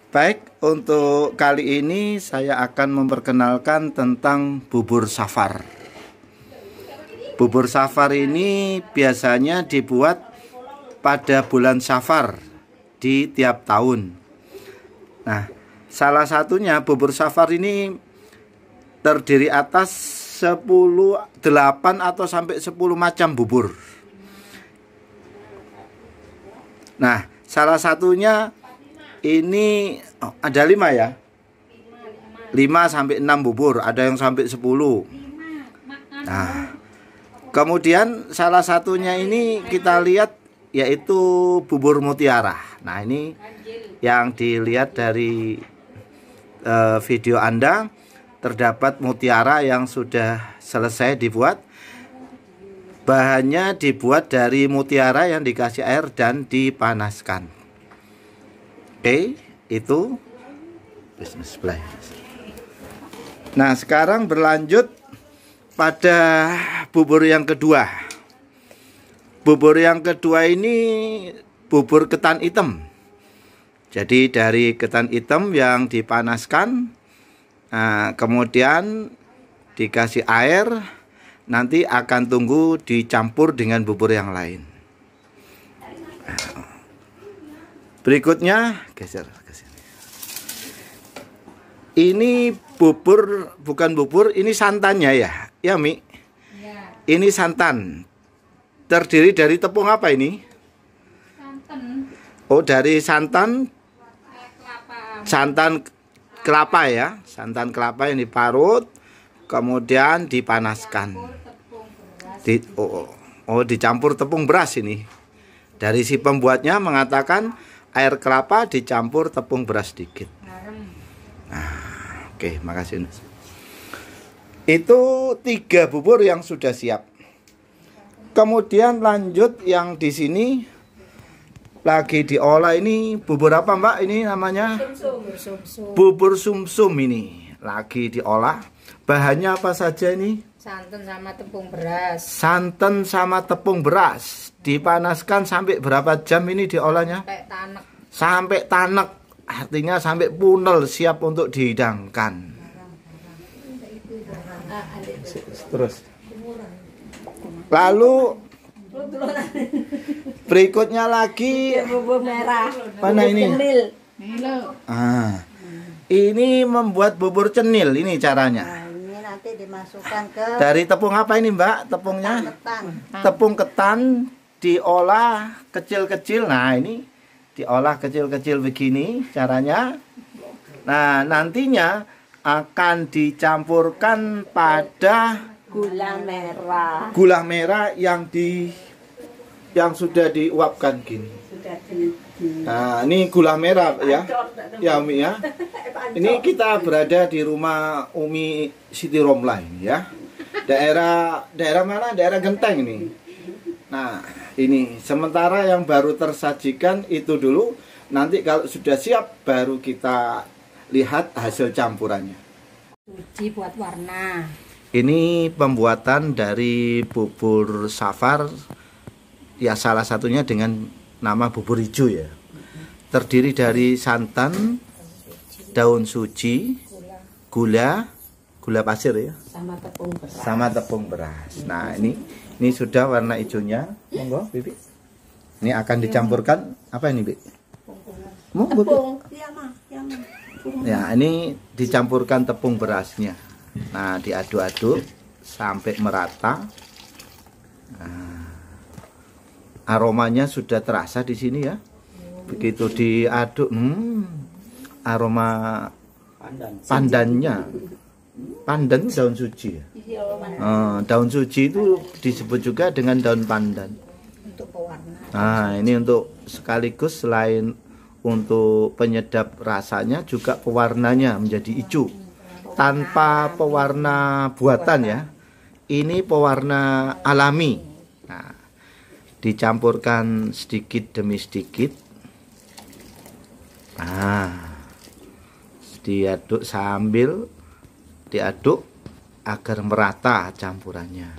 Baik, untuk kali ini saya akan memperkenalkan tentang bubur safar. Bubur safar ini biasanya dibuat pada bulan Safar di tiap tahun. Nah, salah satunya bubur safar ini terdiri atas 8 atau sampai 10 macam bubur. Nah, salah satunya ini ada 5 ya. 5 sampai 6 bubur, ada yang sampai 10. Nah, kemudian salah satunya ini kita lihat yaitu bubur mutiara. Nah, ini yang dilihat dari video Anda, terdapat mutiara yang sudah selesai dibuat. Bahannya dibuat dari mutiara yang dikasih air dan dipanaskan. Oke, itu bisnis play. Nah, sekarang berlanjut pada bubur yang kedua. Bubur yang kedua ini bubur ketan hitam. Jadi dari ketan hitam yang dipanaskan, nah, kemudian dikasih air, nanti akan tunggu dicampur dengan bubur yang lain. Berikutnya geser ke sini. Ini bubur, bukan bubur, ini santannya ya, ya Mi. Ya. Ini santan. Terdiri dari tepung apa ini? Santan. Oh, dari santan. Santan kelapa ya, santan kelapa yang diparut, kemudian dipanaskan. Dicampur tepung beras ini. Dari si pembuatnya mengatakan air kelapa dicampur tepung beras sedikit. Nah, oke, makasih. Itu 3 bubur yang sudah siap. Kemudian lanjut yang di sini lagi diolah, ini bubur apa Mbak? Ini namanya bubur sumsum ini lagi diolah. Bahannya apa saja ini? Santan sama tepung beras. Santan sama tepung beras. Dipanaskan sampai berapa jam ini diolahnya? Sampai tanek. Sampai tanek, artinya sampai punel, siap untuk dihidangkan. Terus. Lalu berikutnya lagi bubur merah. mana ini? Ini membuat bubur cenil, ini caranya. Nah, ini nanti dimasukkan ke dari tepung apa ini Mbak? Tepungnya? ketan. Tepung ketan diolah kecil-kecil. Nah, ini diolah kecil-kecil begini caranya. Nah, nantinya akan dicampurkan pada Gula merah. Gula merah yang sudah diuapkan gini. Nah, ini gula merah ya. Ya Umi ya. Ini kita berada di rumah Umi Siti Romlah ini ya. Daerah mana? Daerah Genteng ini. Nah, ini sementara yang baru tersajikan itu dulu. Nanti kalau sudah siap baru kita lihat hasil campurannya. Uji buat warna. Ini pembuatan dari bubur safar, ya salah satunya dengan nama bubur hijau ya. Terdiri dari santan, daun suci, gula pasir ya, sama tepung beras. Nah, ini sudah warna hijaunya. Monggo, Bibi. Ini akan dicampurkan apa ini, Bi? Tepung. Ya, ini dicampurkan tepung berasnya. Nah, diaduk-aduk sampai merata. Nah, aromanya sudah terasa di sini ya. Begitu diaduk, aroma pandannya. Pandan daun suci ya. Daun suci itu disebut juga dengan daun pandan. Nah, ini untuk sekaligus selain untuk penyedap rasanya, juga pewarnanya menjadi hijau. Tanpa pewarna buatan ya. Ini pewarna alami. Nah, dicampurkan sedikit demi sedikit. Nah, diaduk sambil diaduk agar merata campurannya.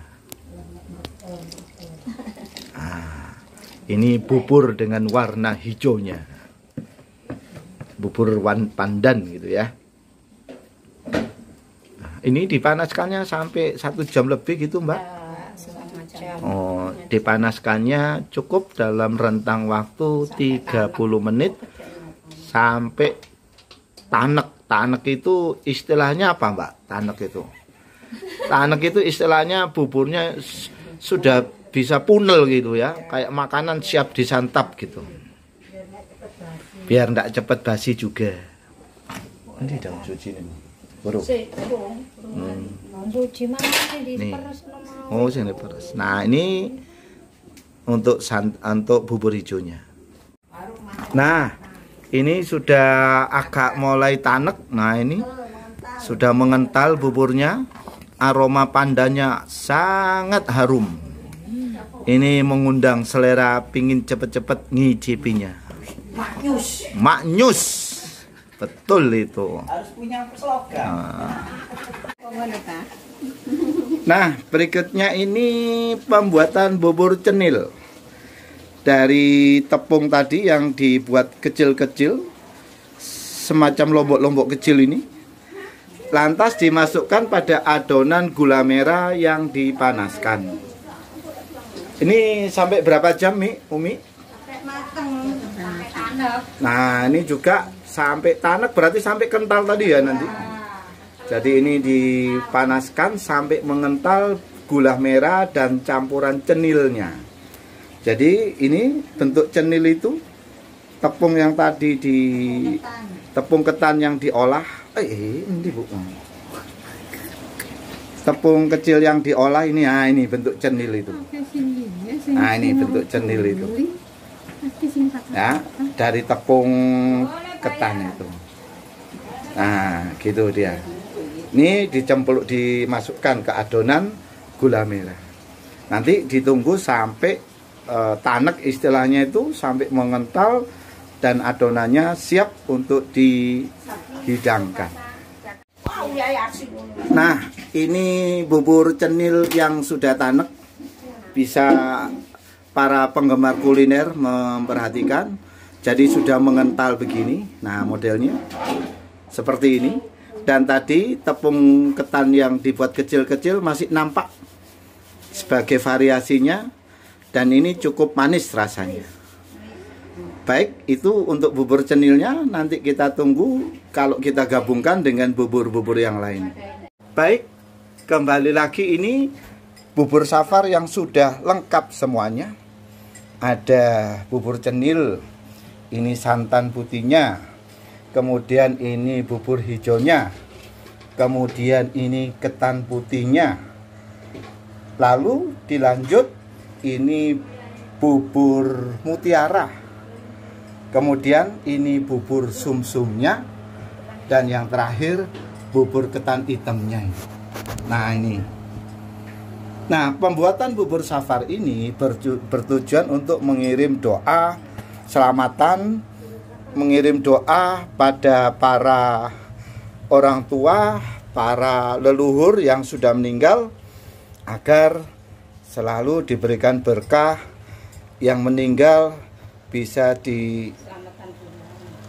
Nah, ini bubur dengan warna hijaunya. bubur pandan gitu ya. Nah, ini dipanaskannya sampai 1 jam lebih gitu Mbak? Oh, dipanaskannya cukup dalam rentang waktu 30 menit sampai tanek. Tanek itu istilahnya apa Mbak? Tanek itu? Tanek itu istilahnya buburnya sudah bisa punel gitu ya, kayak makanan siap disantap gitu. Biar tidak cepat basi juga. Ini daun suci ini. Baru. Nih. Oh, sini peres. Nah, ini untuk bubur hijaunya. Nah, ini sudah agak mulai tanek. Nah, ini sudah mengental buburnya. Aroma pandannya sangat harum. Ini mengundang selera pingin cepet-cepet ngicipinya. Maknyus. Betul itu. Harus punya slogan. Nah, berikutnya ini pembuatan bubur cenil. Dari tepung tadi yang dibuat kecil-kecil, semacam lombok-lombok kecil ini, lantas dimasukkan pada adonan gula merah yang dipanaskan. Ini sampai berapa jam, Umi? Nah, ini juga sampai tanek, berarti sampai kental tadi ya nanti. Jadi ini dipanaskan sampai mengental gula merah dan campuran cenilnya. Jadi ini bentuk cenil itu tepung yang tadi tepung ketan yang diolah. Ini Bu. Tepung kecil yang diolah ini, ini bentuk cenil itu. Nah, ini bentuk cenil itu. Ya, dari tepung ketan itu. Nah, gitu dia. Ini dimasukkan ke adonan gula merah. Nanti ditunggu sampai tanek istilahnya itu, sampai mengental dan adonannya siap untuk dihidangkan. Nah, ini bubur cenil yang sudah tanek. Bisa para penggemar kuliner memperhatikan. Jadi sudah mengental begini. Nah, modelnya seperti ini. Dan tadi tepung ketan yang dibuat kecil-kecil masih nampak sebagai variasinya. Dan ini cukup manis rasanya. Baik, itu untuk bubur cenilnya. Nanti kita tunggu kalau kita gabungkan dengan bubur-bubur yang lain. Baik, kembali lagi ini bubur safar yang sudah lengkap semuanya. Ada bubur cenil, ini santan putihnya. Kemudian ini bubur hijaunya. Kemudian ini ketan putihnya. Lalu dilanjut ini bubur mutiara. Kemudian ini bubur sumsumnya. Dan yang terakhir bubur ketan hitamnya. Nah, ini. Nah, pembuatan bubur safar ini bertujuan untuk mengirim doa selamatan, mengirim doa pada para orang tua, para leluhur yang sudah meninggal, agar selalu diberikan berkah, yang meninggal bisa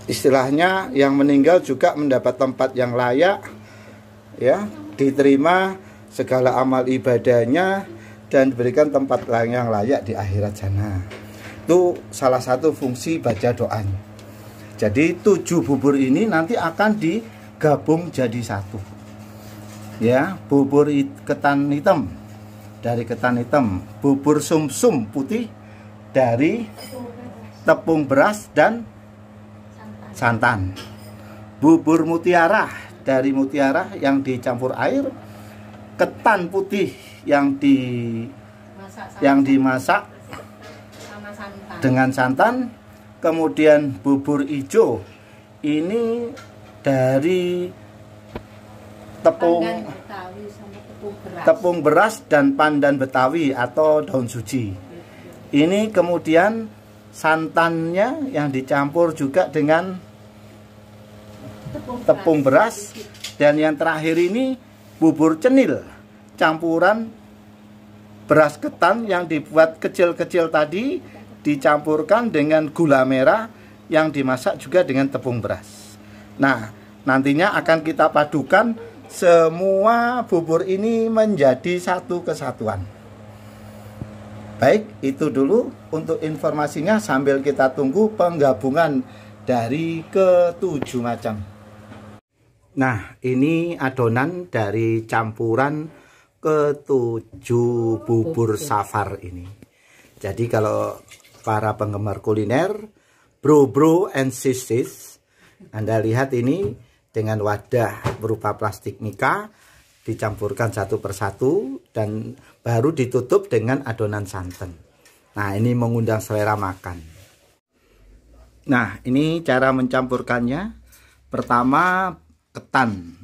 istilahnya yang meninggal juga mendapat tempat yang layak, ya, diterima segala amal ibadahnya dan diberikan tempat yang layak di akhirat sana. Itu salah satu fungsi baca doanya. Jadi 7 bubur ini nanti akan digabung jadi satu. Ya, bubur ketan hitam dari ketan hitam, bubur sumsum putih dari tepung beras dan santan. Bubur mutiara dari mutiara yang dicampur air, ketan putih yang dimasak dengan santan. Kemudian bubur hijau ini dari tepung beras dan pandan Betawi atau daun suci. Ini kemudian santannya yang dicampur juga dengan tepung beras. Dan yang terakhir ini bubur cenil campuran beras ketan yang dibuat kecil-kecil tadi, dicampurkan dengan gula merah yang dimasak juga dengan tepung beras. Nah, nantinya akan kita padukan semua bubur ini menjadi satu kesatuan. Baik, itu dulu untuk informasinya sambil kita tunggu penggabungan dari ke-7 macam. Nah, ini adonan dari campuran ke-7 bubur safar ini. Jadi kalau para penggemar kuliner, bro and sisters, Anda lihat ini dengan wadah berupa plastik mika, dicampurkan satu persatu dan baru ditutup dengan adonan santan. Nah, ini mengundang selera makan. Nah, ini cara mencampurkannya. Pertama, ketan.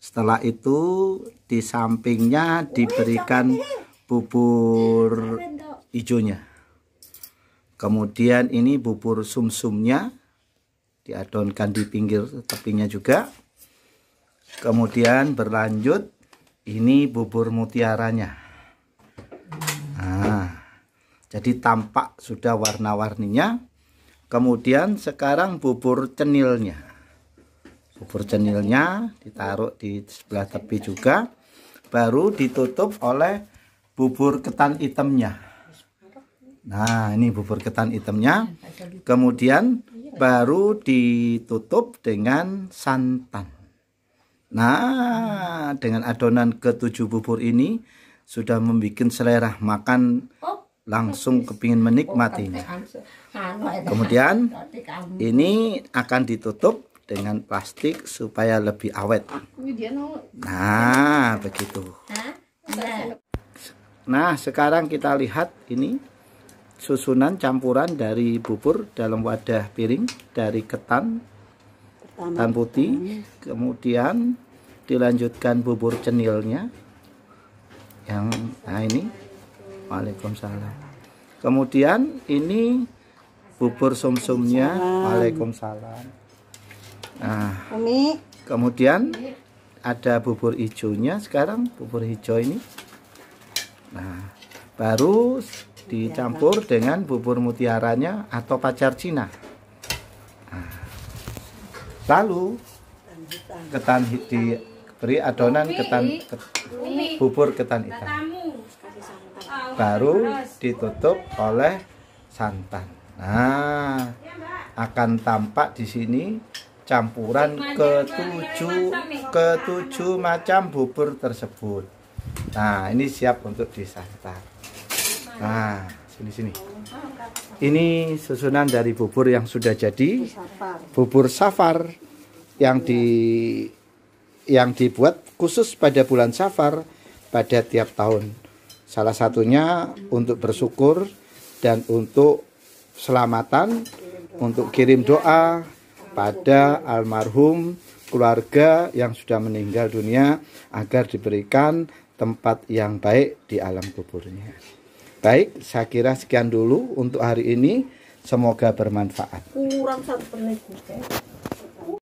Setelah itu di sampingnya diberikan bubur hijaunya. Kemudian ini bubur sumsumnya diadonkan di pinggir tepinya juga. Kemudian berlanjut ini bubur mutiaranya. Nah, jadi tampak sudah warna-warninya. Kemudian sekarang bubur cenilnya. Bubur cenilnya ditaruh di sebelah tepi juga, baru ditutup oleh bubur ketan hitamnya. Nah, ini bubur ketan hitamnya. Kemudian baru ditutup dengan santan. Nah, dengan adonan ke-7 bubur ini sudah membuat selera makan langsung kepingin menikmatinya. Kemudian ini akan ditutup dengan plastik supaya lebih awet. Nah, begitu. Nah, sekarang kita lihat ini susunan campuran dari bubur dalam wadah piring dari ketan putih, kemudian dilanjutkan bubur cenilnya yang ini. Waalaikumsalam. Kemudian ini bubur sumsumnya. Waalaikumsalam. Nah, kemudian ada bubur hijaunya sekarang, bubur hijau ini. Nah, baru dicampur dengan bubur mutiaranya atau pacar Cina. Nah, lalu ketan diberi adonan bubur ketan hitam. Baru ditutup oleh santan. Nah, akan tampak di sini campuran ke-7 macam bubur tersebut. Nah, ini siap untuk disantap. Nah, sini. Ini susunan dari bubur yang sudah jadi. Bubur safar yang dibuat khusus pada bulan Safar pada tiap tahun. Salah satunya untuk bersyukur dan untuk selamatan, untuk kirim doa pada almarhum keluarga yang sudah meninggal dunia agar diberikan tempat yang baik di alam kuburnya. Baik, saya kira sekian dulu untuk hari ini. Semoga bermanfaat. Kurang 1 menit.